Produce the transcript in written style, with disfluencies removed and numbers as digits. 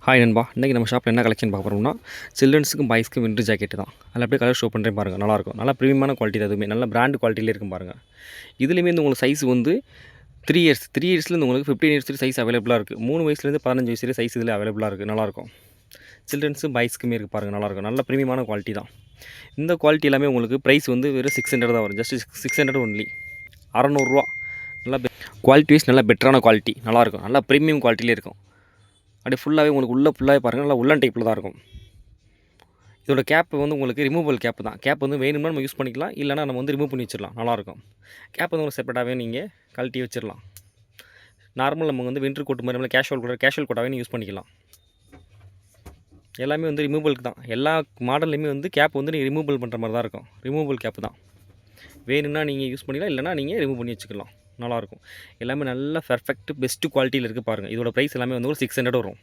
Hi நண்பா, இன்றைக்கி நம்ம ஷாப்பில் என்ன கலெக்ஷன் பார்க்க போகிறோம்னா சில்ட்ரன்ஸுக்கும் பாய்ஸ்க்கும் வின்டர் ஜாக்கெட் தான். அதில் அப்படியே கலர் ஷோ பண்ணுறேன் பாருங்கள், நல்லாயிருக்கும். நல்லா ப்ரீமியமான குவாலிட்டி தான், அதுவுமே நல்ல பிராண்ட் குவாலிட்டியில் இருக்கும் பாருங்கள். இதுலேயுமே வந்து உங்களுக்கு சைஸ் வந்து 3 இயர்ஸ்லேருந்து உங்களுக்கு 15 இயர்ஸ் வரை சைஸ் அவைலபிளாக இருக்குது. 3 வயசுலேருந்து 15 வயசு வரை சைஸ் இதில் அவைலபிளாக இருக்குது. நல்லாயிருக்கும். சில்ட்ரன்ஸும் பாய்ஸ்க்குமே இருக்குது பாருங்கள், நல்லாயிருக்கும். நல்ல ப்ரீமியமான குவாலிட்டி தான். இந்த குவாலிட்டி எல்லாமே உங்களுக்கு ப்ரைஸ் வந்து வெறும் 600 தான் வரும். ஜஸ்ட் 600 ஒன்லி, 600 நல்லா குவாலிட்டி வைஸ் நல்லா பெட்டரான குவாலிட்டி, நல்லாயிருக்கும். நல்லா ப்ரீமியம் குவாலிட்டியிலே இருக்கும். அப்படியே ஃபுல்லாகவே உங்களுக்கு உள்ளே ஃபுல்லாகவே பாருங்கள், நல்லா உள்ளன் டைப்பில் தான் இருக்கும். இதோட கேப் வந்து உங்களுக்கு ரிமூவல் கேப் தான். கேப் வந்து வேணும்னா நம்ம யூஸ் பண்ணிக்கலாம், இல்லைனா நம்ம வந்து ரிமூவ் பண்ணி வச்சிடலாம். நல்லாயிருக்கும். கேப் வந்து உங்களுக்கு செப்பரேட்டாகவே நீங்கள் கழட்டி வச்சிடலாம். நார்மல் நம்ம வந்து வின்டர் கோட் மாதிரி கேஷுவல் கோட்டாகவே யூஸ் பண்ணிக்கலாம். எல்லாமே வந்து ரிமூவலுக்கு தான். எல்லா மாடல்லையுமே வந்து கேப் வந்து நீங்கள் ரிமூவல் பண்ணுற மாதிரி தான் இருக்கும். ரிமூவல் கேப் தான். வேணும்னா நீங்கள் யூஸ் பண்ணிக்கலாம், இல்லைனா நீங்கள் ரிமூவ் பண்ணி வச்சுக்கலாம். நல்லாயிருக்கும். எல்லாமே நல்ல பெர்ஃபெக்ட் பெஸ்ட்டு குவாலிட்டியில் இருக்குது பாருங்கள். இதோட ப்ரைஸ் எல்லாமே வந்து ஒரு 600 வரும்.